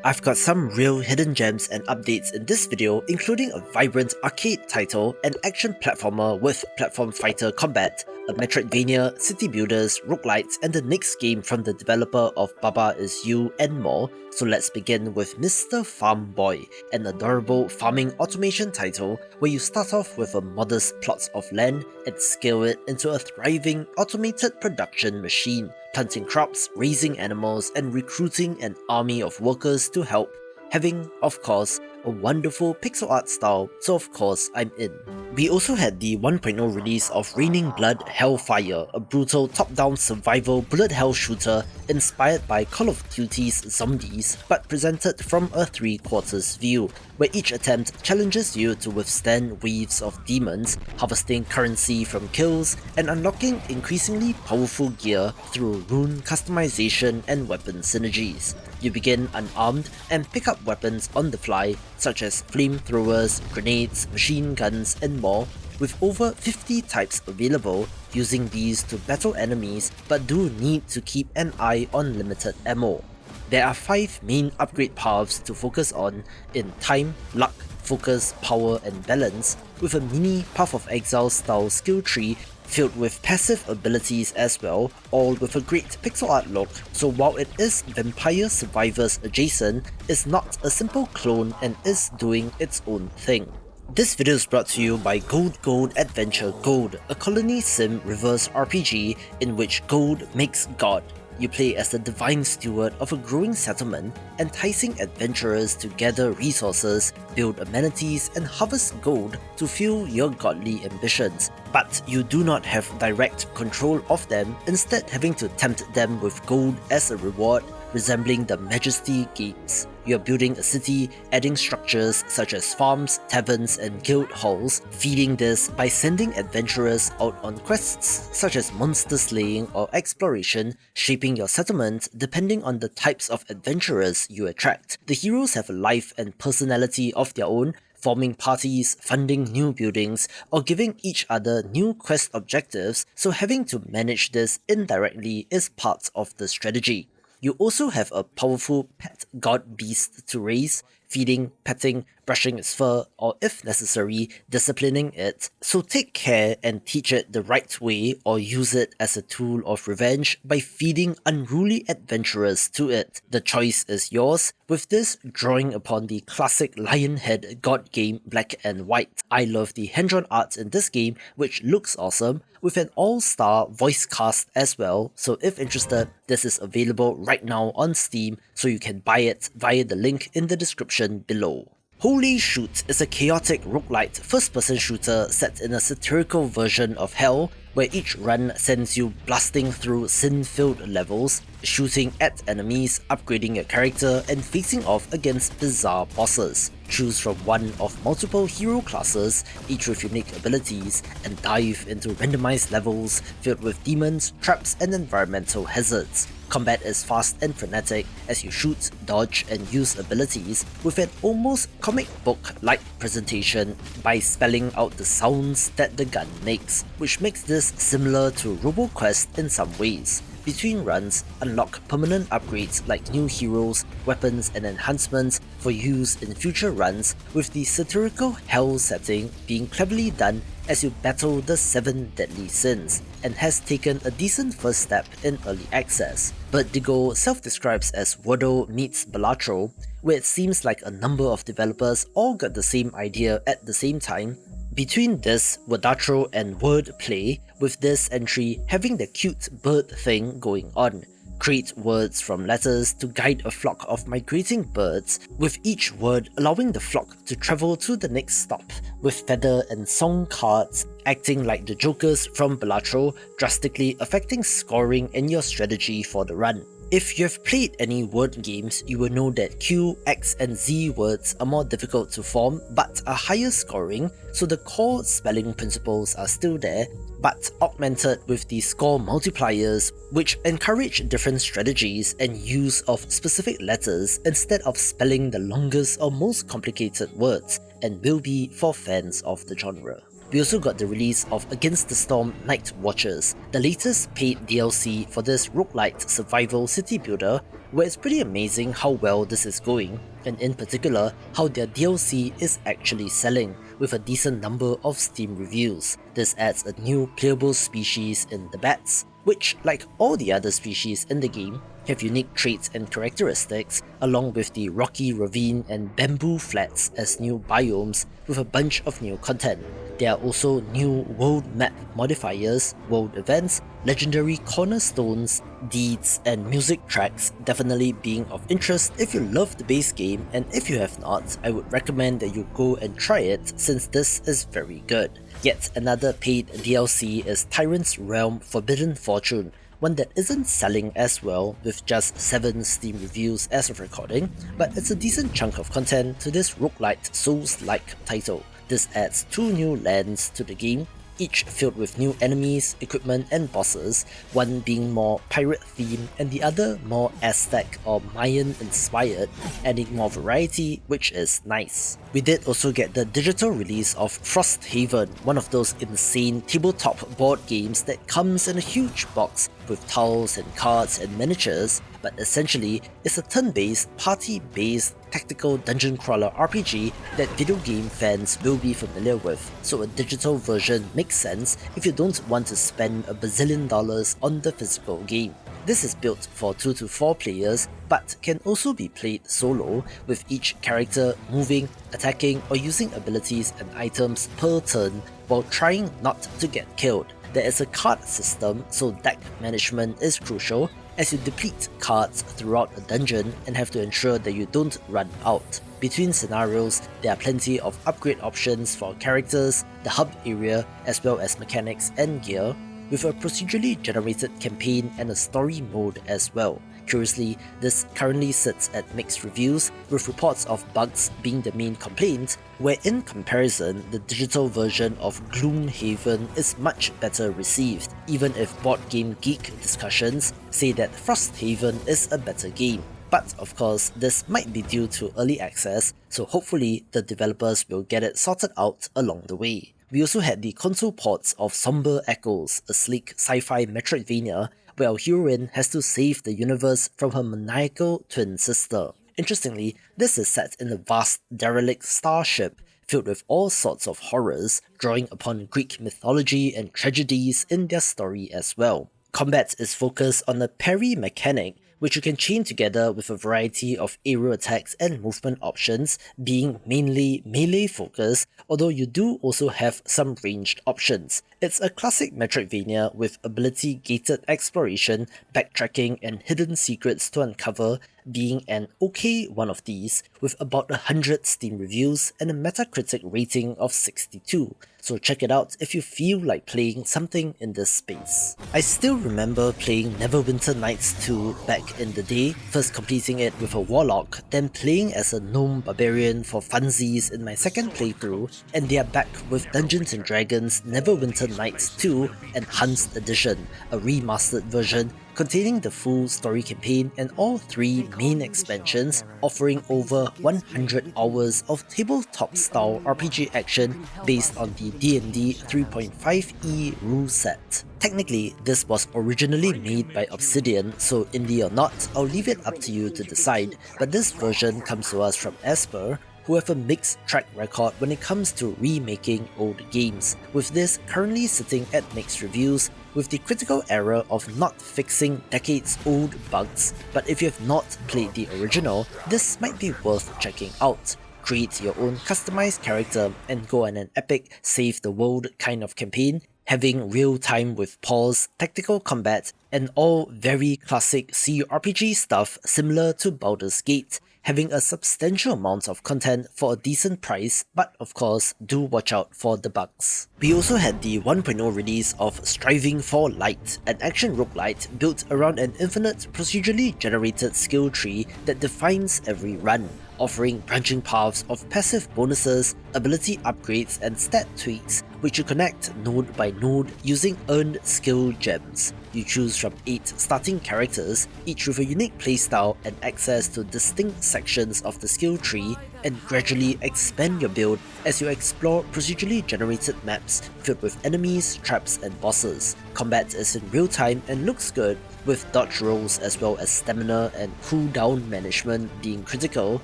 I've got some real hidden gems and updates in this video, including a vibrant arcade title, an action platformer with platform fighter combat, a Metroidvania, city builders, roguelites, and the next game from the developer of Baba Is You and more. So let's begin with Mr. FARMBOY, an adorable farming automation title where you start off with a modest plot of land and scale it into a thriving automated production machine, planting crops, raising animals, and recruiting an army of workers to help, having, of course, a wonderful pixel art style, so of course I'm in. We also had the 1.0 release of Raining Blood Hellfire, a brutal top-down survival bullet hell shooter inspired by Call of Duty's Zombies, but presented from a 3/4 view, where each attempt challenges you to withstand waves of demons, harvesting currency from kills, and unlocking increasingly powerful gear through rune customization and weapon synergies. You begin unarmed and pick up weapons on the fly, such as flamethrowers, grenades, machine guns, and more, with over 50 types available, using these to battle enemies but do need to keep an eye on limited ammo. There are 5 main upgrade paths to focus on in time, luck, focus, power, and balance, with a mini Path of Exile style skill tree filled with passive abilities as well, all with a great pixel art look, so while it is Vampire Survivors adjacent, it's not a simple clone and is doing its own thing. This video is brought to you by Gold Adventure Gold, a colony sim reverse RPG in which gold makes god. You play as the divine steward of a growing settlement, enticing adventurers to gather resources, build amenities, and harvest gold to fuel your godly ambitions. But you do not have direct control of them, instead having to tempt them with gold as a reward, resembling the Majesty Games. You are building a city, adding structures such as farms, taverns, and guild halls, feeding this by sending adventurers out on quests such as monster slaying or exploration, shaping your settlement depending on the types of adventurers you attract. The heroes have a life and personality of their own, forming parties, funding new buildings, or giving each other new quest objectives, so having to manage this indirectly is part of the strategy. You also have a powerful pet god beast to raise, feeding, petting, brushing its fur, or if necessary, disciplining it, so take care and teach it the right way or use it as a tool of revenge by feeding unruly adventurers to it. The choice is yours, with this drawing upon the classic Lionhead god game Black and White. I love the hand-drawn art in this game, which looks awesome, with an all-star voice cast as well, so if interested, this is available right now on Steam, so you can buy it via the link in the description below. Holy Shoot is a chaotic roguelite first-person shooter set in a satirical version of Hell, where each run sends you blasting through sin-filled levels, shooting at enemies, upgrading your character, and facing off against bizarre bosses. Choose from one of multiple hero classes, each with unique abilities, and dive into randomized levels filled with demons, traps, and environmental hazards. Combat is fast and frenetic as you shoot, dodge, and use abilities with an almost comic book-like presentation by spelling out the sounds that the gun makes, which makes this similar to RoboQuest in some ways. Between runs, unlock permanent upgrades like new heroes, weapons, and enhancements for use in future runs, with the satirical Hell setting being cleverly done as you battle the 7 deadly sins, and has taken a decent first step in early access. Birdigo self-describes as Wordle meets Balatro, where it seems like a number of developers all got the same idea at the same time. Between this, Wordatro and wordplay, with this entry having the cute bird thing going on. Create words from letters to guide a flock of migrating birds, with each word allowing the flock to travel to the next stop, with feather and song cards acting like the jokers from Balatro, drastically affecting scoring and your strategy for the run. If you've played any word games, you will know that Q, X, and Z words are more difficult to form but are higher scoring, so the core spelling principles are still there, but augmented with the score multipliers, which encourage different strategies and use of specific letters instead of spelling the longest or most complicated words, and will be for fans of the genre. We also got the release of Against the Storm Nightwatchers, the latest paid DLC for this roguelite survival city builder, where it's pretty amazing how well this is going, and in particular how their DLC is actually selling, with a decent number of Steam reviews. This adds a new playable species in the bats, which, like all the other species in the game, have unique traits and characteristics, along with the rocky ravine and bamboo flats as new biomes with a bunch of new content. There are also new world map modifiers, world events, legendary cornerstones, deeds, and music tracks definitely being of interest if you love the base game, and if you have not, I would recommend that you go and try it since this is very good. Yet another paid DLC is Tyrant's Realm Forbidden Fortune, one that isn't selling as well with just 7 Steam reviews as of recording, but it's a decent chunk of content to this roguelite Souls-like title. This adds 2 new lands to the game, each filled with new enemies, equipment and bosses, one being more pirate themed and the other more Aztec or Mayan inspired, adding more variety, which is nice. We did also get the digital release of Frosthaven, one of those insane tabletop board games that comes in a huge box with tiles and cards and miniatures, but essentially it's a turn-based, party-based tactical dungeon crawler RPG that video game fans will be familiar with, so a digital version makes sense if you don't want to spend $1 bazillion on the physical game. This is built for 2 to 4 players, but can also be played solo, with each character moving, attacking or using abilities and items per turn while trying not to get killed. There is a card system, so deck management is crucial, as you deplete cards throughout a dungeon and have to ensure that you don't run out. Between scenarios, there are plenty of upgrade options for characters, the hub area, as well as mechanics and gear, with a procedurally generated campaign and a story mode as well. Curiously, this currently sits at mixed reviews, with reports of bugs being the main complaint, where in comparison, the digital version of Gloomhaven is much better received, even if Board Game Geek discussions say that Frosthaven is a better game. But of course, this might be due to early access, so hopefully the developers will get it sorted out along the way. We also had the console ports of Somber Echoes, a sleek sci-fi Metroidvania where our heroine has to save the universe from her maniacal twin sister. Interestingly, this is set in a vast derelict starship filled with all sorts of horrors, drawing upon Greek mythology and tragedies in their story as well. Combat is focused on a parry mechanic, which you can chain together with a variety of aerial attacks and movement options, being mainly melee focused, although you do also have some ranged options. It's a classic Metroidvania with ability-gated exploration, backtracking and hidden secrets to uncover, being an okay one of these, with about 100 Steam reviews and a Metacritic rating of 62, so check it out if you feel like playing something in this space. I still remember playing Neverwinter Nights 2 back in the day, first completing it with a warlock, then playing as a gnome barbarian for funsies in my second playthrough, and they are back with Dungeons & Dragons Neverwinter Nights 2 Enhanced Edition, a remastered version containing the full story campaign and all 3 main expansions, offering over 100 hours of tabletop-style RPG action based on the D&D 3.5e rule set. Technically, this was originally made by Obsidian, so indie or not, I'll leave it up to you to decide, but this version comes to us from Esper, who have a mixed track record when it comes to remaking old games, with this currently sitting at mixed reviews, with the critical error of not fixing decades-old bugs. But if you have not played the original, this might be worth checking out. Create your own customized character and go on an epic save the world kind of campaign, having real time with pause, tactical combat, and all very classic CRPG stuff similar to Baldur's Gate, having a substantial amount of content for a decent price, but of course, do watch out for the bugs. We also had the 1.0 release of Striving for Light, an action roguelite built around an infinite procedurally generated skill tree that defines every run. offering branching paths of passive bonuses, ability upgrades and stat tweaks which you connect node by node using earned skill gems. You choose from 8 starting characters, each with a unique playstyle and access to distinct sections of the skill tree, and gradually expand your build as you explore procedurally generated maps filled with enemies, traps and bosses. Combat is in real time and looks good, with dodge rolls as well as stamina and cooldown management being critical,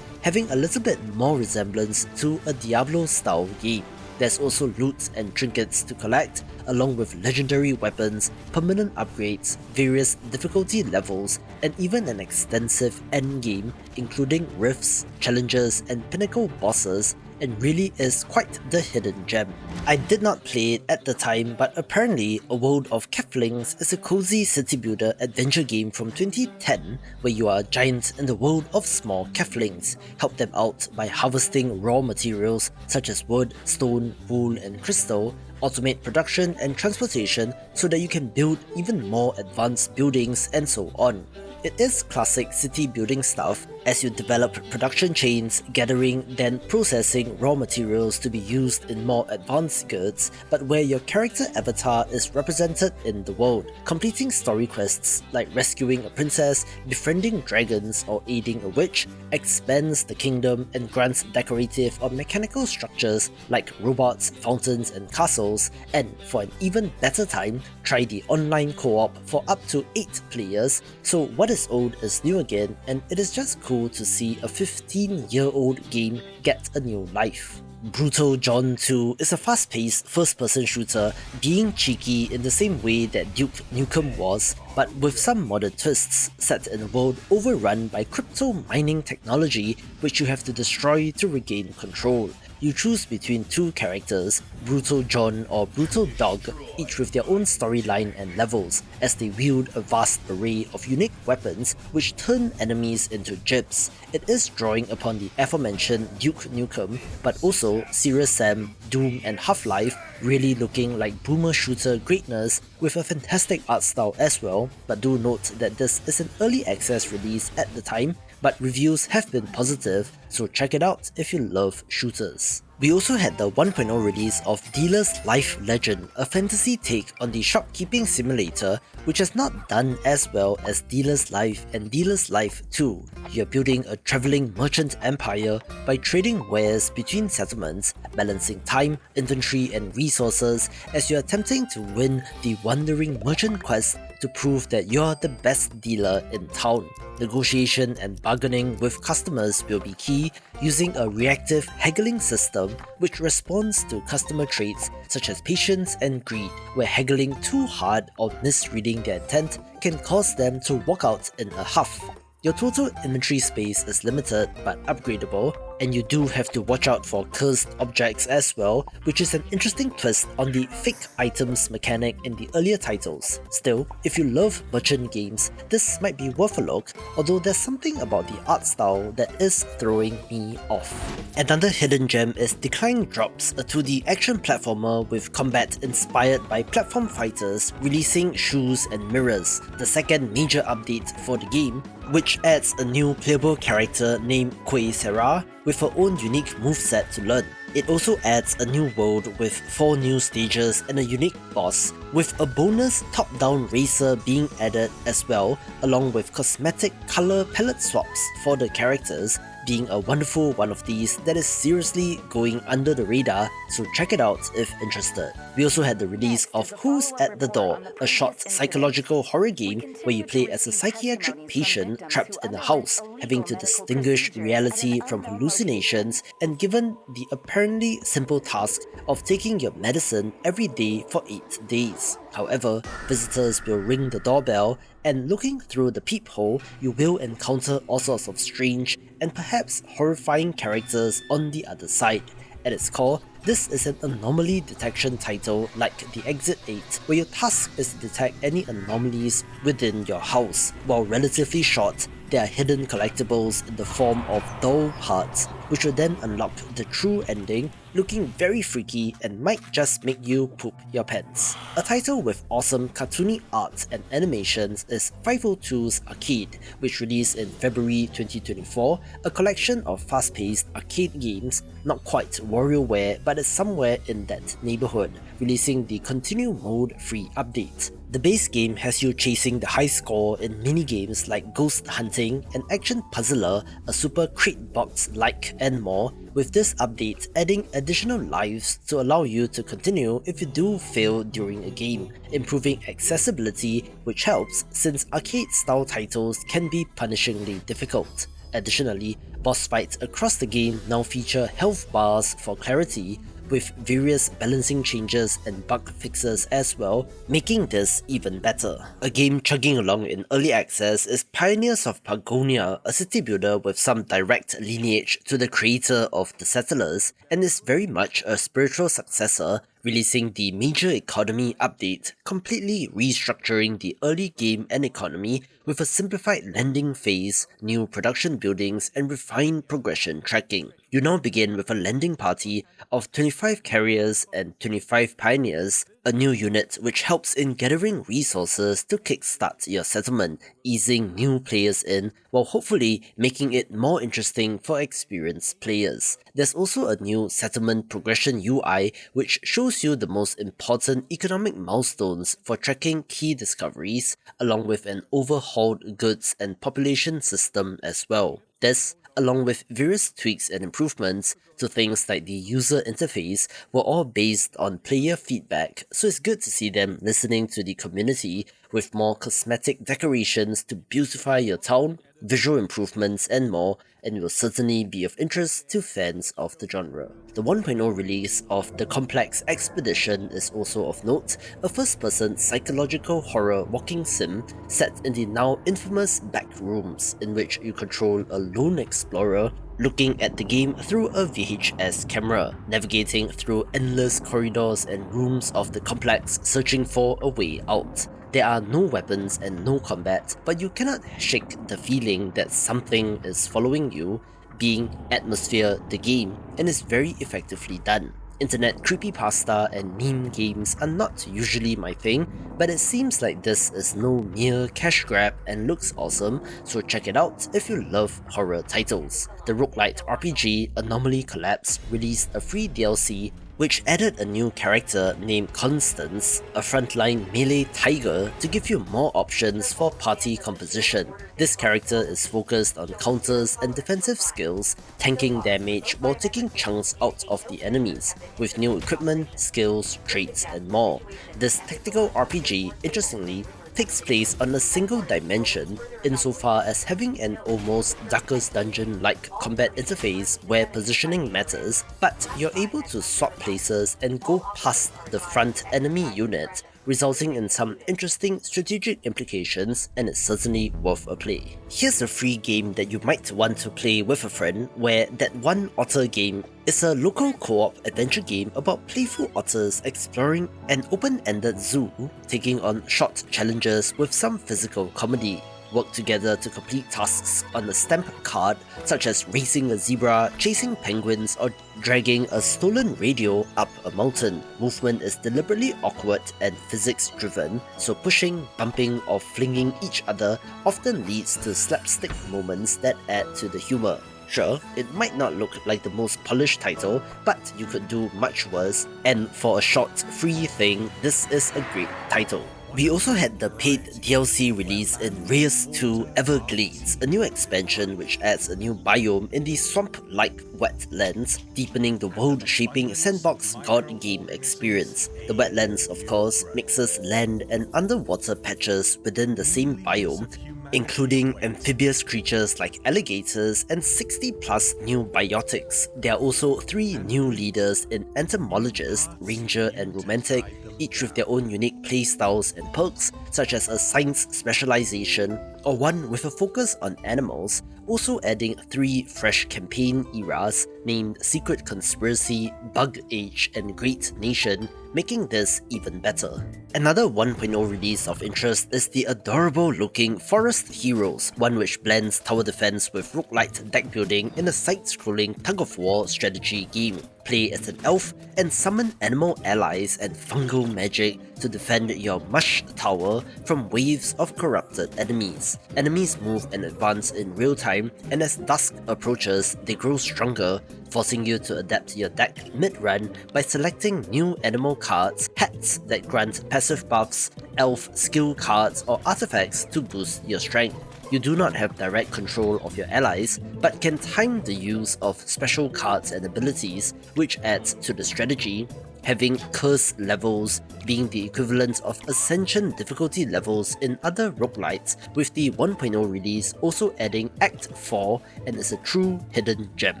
having a little bit more resemblance to a Diablo style game. There's also loot and trinkets to collect, along with legendary weapons, permanent upgrades, various difficulty levels, and even an extensive endgame including rifts, challenges, and pinnacle bosses, and really is quite the hidden gem. I did not play it at the time, but apparently A World of Keflings is a cozy city builder adventure game from 2010 where you are a giant in the world of small keflings. Help them out by harvesting raw materials such as wood, stone, wool and crystal, automate production and transportation so that you can build even more advanced buildings and so on. It is classic city building stuff as you develop production chains, gathering then processing raw materials to be used in more advanced goods, but where your character avatar is represented in the world. Completing story quests like rescuing a princess, befriending dragons or aiding a witch expands the kingdom and grants decorative or mechanical structures like robots, fountains and castles, and for an even better time, try the online co-op for up to 8 players. So what is old is new again, and it is just cool to see a 15-year-old game get a new life. Brutal John 2 is a fast-paced first-person shooter, being cheeky in the same way that Duke Nukem was, but with some modern twists, set in a world overrun by crypto mining technology which you have to destroy to regain control. You choose between 2 characters, Brutal John or Brutal Dog, each with their own storyline and levels, as they wield a vast array of unique weapons which turn enemies into gyps. It is drawing upon the aforementioned Duke Nukem, but also Serious Sam, Doom and Half-Life, really looking like boomer shooter greatness with a fantastic art style as well, but do note that this is an early access release at the time, but reviews have been positive, so check it out if you love shooters. We also had the 1.0 release of Dealer's Life Legend, a fantasy take on the shopkeeping simulator which has not done as well as Dealer's Life and Dealer's Life 2. You're building a travelling merchant empire by trading wares between settlements, balancing time, inventory and resources as you're attempting to win the Wandering Merchant quest to prove that you're the best dealer in town. Negotiation and bargaining with customers will be key, using a reactive haggling system which responds to customer traits such as patience and greed, where haggling too hard or misreading their intent can cause them to walk out in a huff. Your total inventory space is limited but upgradable, and you do have to watch out for cursed objects as well, which is an interesting twist on the fake items mechanic in the earlier titles. Still, if you love merchant games, this might be worth a look, although there's something about the art style that is throwing me off. Another hidden gem is Decline Drops, a 2D action platformer with combat inspired by platform fighters, releasing shoes and mirrors, the second major update for the game, which adds a new playable character named Quay Serra with her own unique moveset to learn. It also adds a new world with 4 new stages and a unique boss, with a bonus top-down racer being added as well, along with cosmetic color palette swaps for the characters, being a wonderful one of these that is seriously going under the radar, so check it out if interested. We also had the release of Who's at the Door, a short psychological horror game where you play as a psychiatric patient trapped in a house, having to distinguish reality from hallucinations and given the apparently simple task of taking your medicine every day for 8 days. However, visitors will ring the doorbell, and looking through the peephole, you will encounter all sorts of strange and perhaps horrifying characters on the other side. At its core, this is an anomaly detection title like the Exit 8, where your task is to detect any anomalies within your house. While relatively short, there are hidden collectibles in the form of doll parts, which will then unlock the true ending, looking very freaky and might just make you poop your pants. A title with awesome cartoony art and animations is 502's Arcade, which released in February 2024, a collection of fast-paced arcade games, not quite WarioWare but is somewhere in that neighborhood, releasing the Continue Mode free update. The base game has you chasing the high score in mini-games like Ghost Hunting, an action puzzler, a super crate box-like and more, with this update adding additional lives to allow you to continue if you do fail during a game, improving accessibility, which helps since arcade-style titles can be punishingly difficult. Additionally, boss fights across the game now feature health bars for clarity, with various balancing changes and bug fixes as well, making this even better. A game chugging along in early access is Pioneers of Pagonia, a city builder with some direct lineage to the creator of The Settlers, and is very much a spiritual successor, releasing the Major Economy update, completely restructuring the early game and economy with a simplified landing phase, new production buildings, and refined progression tracking. You now begin with a landing party of 25 carriers and 25 pioneers, a new unit which helps in gathering resources to kickstart your settlement, easing new players in, while hopefully making it more interesting for experienced players. There's also a new settlement progression UI which shows you the most important economic milestones for tracking key discoveries, along with an overhauled goods and population system as well. This, along with various tweaks and improvements to things like the user interface, were all based on player feedback, so it's good to see them listening to the community with more cosmetic decorations to beautify your town, visual improvements and more, and will certainly be of interest to fans of the genre. The 1.0 release of The Complex Expedition is also of note, a first-person psychological horror walking sim set in the now infamous back rooms, in which you control a lone explorer looking at the game through a VHS camera, navigating through endless corridors and rooms of the complex searching for a way out. There are no weapons and no combat, but you cannot shake the feeling that something is following you, being Atmosphere the game, and is very effectively done. Internet creepypasta and meme games are not usually my thing, but it seems like this is no mere cash grab and looks awesome, so check it out if you love horror titles. The roguelite RPG Anomaly Collapse released a free DLC which added a new character named Constans, a frontline melee tiger, to give you more options for party composition. This character is focused on counters and defensive skills, tanking damage while taking chunks out of the enemies, with new equipment, skills, traits and more. This tactical RPG, interestingly, takes place on a single dimension insofar as having an almost Darkest Dungeon-like combat interface where positioning matters, but you're able to swap places and go past the front enemy unit, resulting in some interesting strategic implications, and it's certainly worth a play. Here's a free game that you might want to play with a friend, where that one Otter game is a local co-op adventure game about playful otters exploring an open-ended zoo, taking on short challenges with some physical comedy. Work together to complete tasks on a stamp card, such as racing a zebra, chasing penguins, or dragging a stolen radio up a mountain. Movement is deliberately awkward and physics-driven, so pushing, bumping, or flinging each other often leads to slapstick moments that add to the humor. Sure, it might not look like the most polished title, but you could do much worse, and for a short, free thing, this is a great title. We also had the paid DLC release in Reyes 2 Everglades, a new expansion which adds a new biome in the swamp-like wetlands, deepening the world-shaping sandbox god game experience. The wetlands, of course, mixes land and underwater patches within the same biome, including amphibious creatures like alligators and 60 plus new biotics. There are also 3 new leaders in Entomologist, Ranger and Romantic, each with their own unique playstyles and perks, such as a science specialization, or one with a focus on animals, also adding 3 fresh campaign eras named Secret Conspiracy, Bug Age and Great Nation, making this even better. Another 1.0 release of interest is the adorable looking Forest Heroes, one which blends tower defense with roguelite deck building in a side-scrolling tug-of-war strategy game. Play as an elf and summon animal allies and fungal magic to defend your mush tower from waves of corrupted enemies. Enemies move and advance in real time, and as dusk approaches, they grow stronger, forcing you to adapt your deck mid-run by selecting new animal cards, hats that grant passive buffs, elf skill cards or artifacts to boost your strength. You do not have direct control of your allies, but can time the use of special cards and abilities, which adds to the strategy, having curse levels being the equivalent of ascension difficulty levels in other roguelites, with the 1.0 release also adding Act 4 and is a true hidden gem.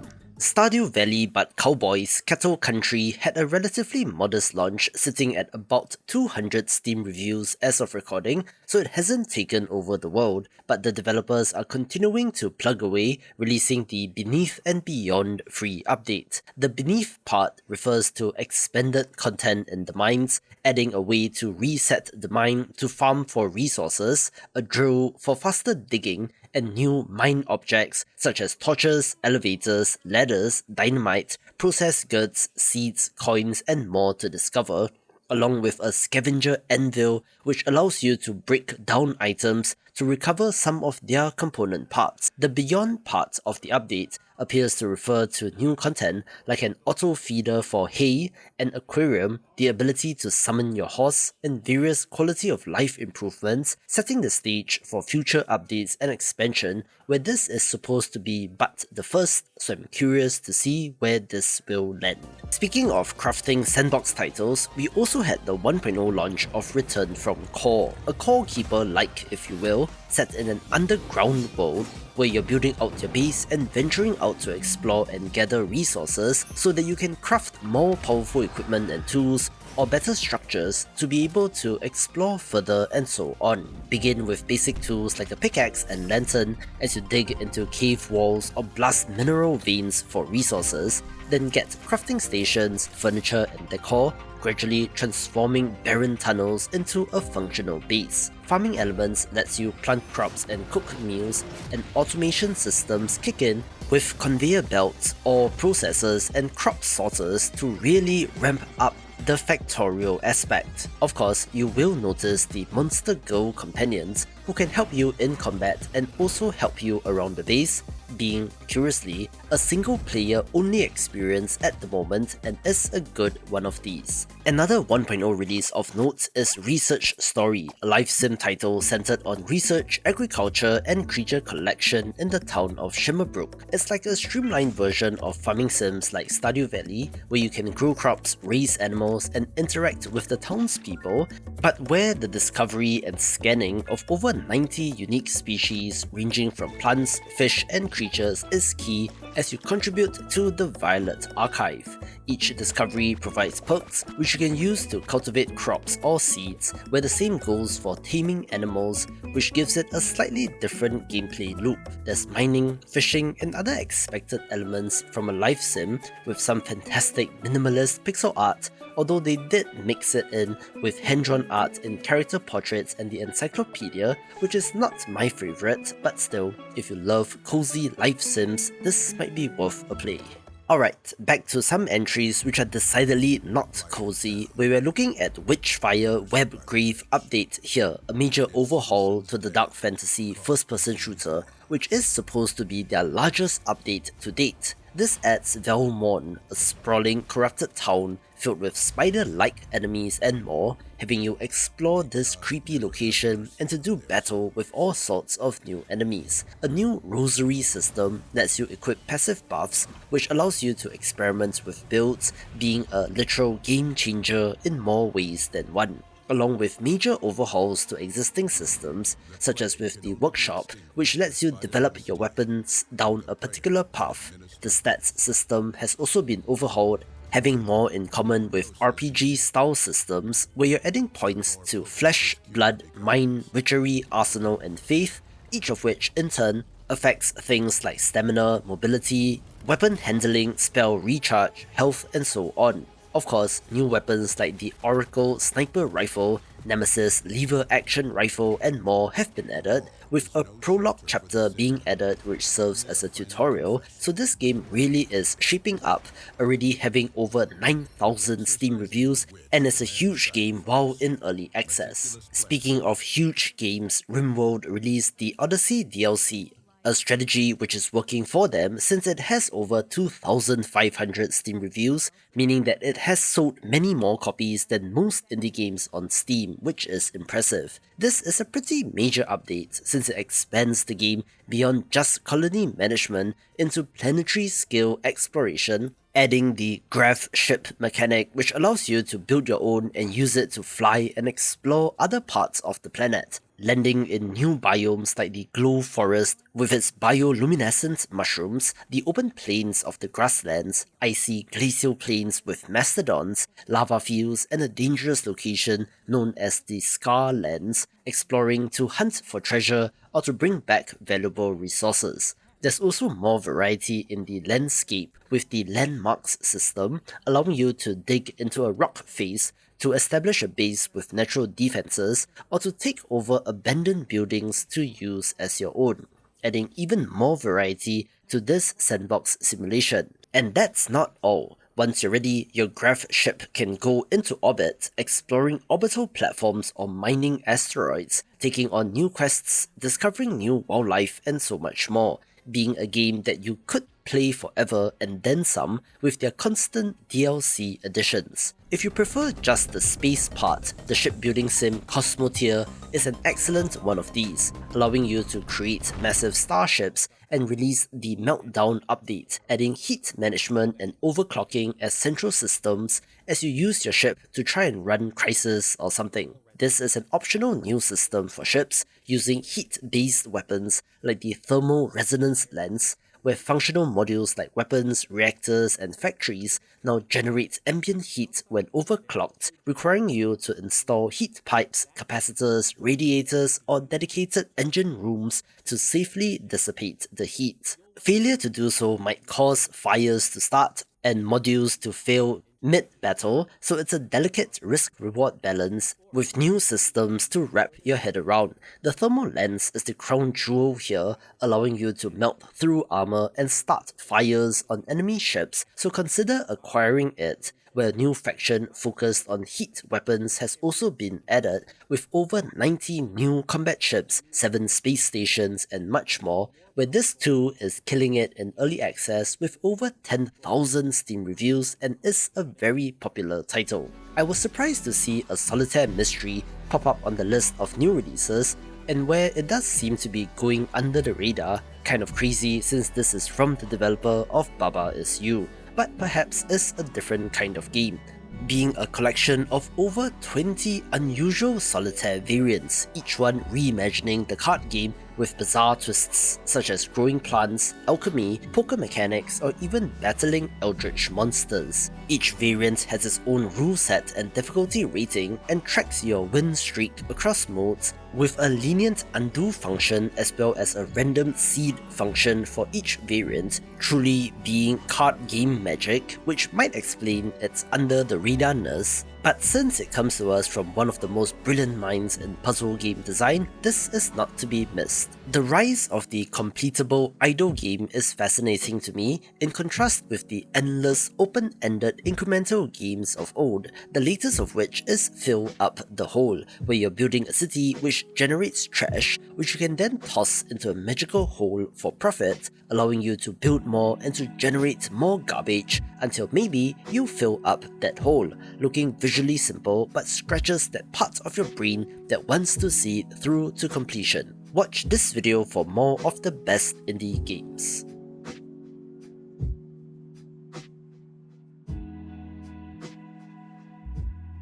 Stardew Valley but Cowboys Cattle Country had a relatively modest launch, sitting at about 200 Steam reviews as of recording, so it hasn't taken over the world, but the developers are continuing to plug away, releasing the Beneath and Beyond free update. The Beneath part refers to expanded content in the mines, adding a way to reset the mine to farm for resources, a drill for faster digging, and new mine objects such as torches, elevators, ladders, dynamite, processed goods, seeds, coins, and more to discover, along with a scavenger anvil which allows you to break down items to recover some of their component parts. The Beyond part of the update appears to refer to new content like an auto feeder for hay, an aquarium, the ability to summon your horse, and various quality of life improvements, setting the stage for future updates and expansion, where this is supposed to be but the first, so I'm curious to see where this will land. Speaking of crafting sandbox titles, we also had the 1.0 launch of Return from Core, a core keeper-like, if you will, set in an underground world where you're building out your base and venturing out to explore and gather resources so that you can craft more powerful equipment and tools or better structures to be able to explore further and so on. Begin with basic tools like a pickaxe and lantern as you dig into cave walls or blast mineral veins for resources, then get crafting stations, furniture and decor, gradually transforming barren tunnels into a functional base. Farming elements lets you plant crops and cook meals, and automation systems kick in with conveyor belts or processors and crop sorters to really ramp up the factorial aspect. Of course, you will notice the Monster Girl companions who can help you in combat and also help you around the base, being, curiously, a single player only experience at the moment and is a good one of these. Another 1.0 release of note is Research Story, a life sim title centered on research, agriculture, and creature collection in the town of Shimmerbrook. It's like a streamlined version of farming sims like Stardew Valley, where you can grow crops, raise animals, and interact with the townspeople, but where the discovery and scanning of over 90 unique species ranging from plants, fish, and creatures is key as you contribute to the Violet Archive. Each discovery provides perks which you can use to cultivate crops or seeds, where the same goes for taming animals, which gives it a slightly different gameplay loop. There's mining, fishing, and other expected elements from a life sim with some fantastic minimalist pixel art, although they did mix it in with hand-drawn art in character portraits and the encyclopedia, which is not my favourite, but still, if you love cozy life sims, this might be worth a play. Alright, back to some entries which are decidedly not cozy, where we're looking at Witchfire Webgrave Update here, a major overhaul to the dark fantasy first-person shooter, which is supposed to be their largest update to date. This adds Valmorn, a sprawling, corrupted town filled with spider-like enemies and more, having you explore this creepy location and to do battle with all sorts of new enemies. A new rosary system lets you equip passive buffs, which allows you to experiment with builds, being a literal game changer in more ways than one, along with major overhauls to existing systems, such as with the workshop, which lets you develop your weapons down a particular path. The stats system has also been overhauled, having more in common with RPG-style systems, where you're adding points to Flesh, Blood, Mind, Witchery, Arsenal, and Faith, each of which, in turn, affects things like stamina, mobility, weapon handling, spell recharge, health, and so on. Of course, new weapons like the Oracle Sniper Rifle, Nemesis Lever Action Rifle and more have been added, with a prologue chapter being added which serves as a tutorial, so this game really is shaping up, already having over 9,000 Steam reviews and is a huge game while in early access. Speaking of huge games, RimWorld released the Odyssey DLC, a strategy which is working for them since it has over 2,500 Steam reviews, meaning that it has sold many more copies than most indie games on Steam, which is impressive. This is a pretty major update since it expands the game beyond just colony management into planetary scale exploration, adding the Graph ship mechanic which allows you to build your own and use it to fly and explore other parts of the planet, landing in new biomes like the Glow Forest with its bioluminescent mushrooms, the open plains of the grasslands, icy glacial plains with mastodons, lava fields and a dangerous location known as the Scar Lands, exploring to hunt for treasure or to bring back valuable resources. There's also more variety in the landscape with the landmarks system, allowing you to dig into a rock face to establish a base with natural defenses or to take over abandoned buildings to use as your own, adding even more variety to this sandbox simulation. And that's not all. Once you're ready, your Graph ship can go into orbit, exploring orbital platforms or mining asteroids, taking on new quests, discovering new wildlife and so much more, being a game that you could play forever and then some with their constant DLC additions. If you prefer just the space part, the shipbuilding sim Cosmotier is an excellent one of these, allowing you to create massive starships and release the Meltdown update, adding heat management and overclocking as central systems as you use your ship to try and run Crisis or something. This is an optional new system for ships using heat-based weapons like the Thermal Resonance Lens, where functional modules like weapons, reactors, and factories now generate ambient heat when overclocked, requiring you to install heat pipes, capacitors, radiators, or dedicated engine rooms to safely dissipate the heat. Failure to do so might cause fires to start and modules to fail mid-battle, so it's a delicate risk-reward balance with new systems to wrap your head around. The thermal lens is the crown jewel here, allowing you to melt through armor and start fires on enemy ships, so consider acquiring it, where a new faction focused on heat weapons has also been added, with over 90 new combat ships, 7 space stations and much more, where this too is killing it in early access with over 10,000 Steam reviews and is a very popular title. I was surprised to see a solitaire mystery pop up on the list of new releases, and where it does seem to be going under the radar, kind of crazy since this is from the developer of Baba Is You, but perhaps is a different kind of game, being a collection of over 20 unusual solitaire variants, each one reimagining the card game with bizarre twists such as growing plants, alchemy, poker mechanics, or even battling eldritch monsters. Each variant has its own rule set and difficulty rating and tracks your win streak across modes, with a lenient undo function as well as a random seed function for each variant, truly being card game magic, which might explain its under the radarness. But since it comes to us from one of the most brilliant minds in puzzle game design, this is not to be missed. The rise of the completable idle game is fascinating to me, in contrast with the endless open-ended incremental games of old, the latest of which is Fill Up the Hole, where you're building a city which generates trash, which you can then toss into a magical hole for profit, allowing you to build more and to generate more garbage until maybe you fill up that hole, looking visually simple but scratches that part of your brain that wants to see it through to completion. Watch this video for more of the best indie games.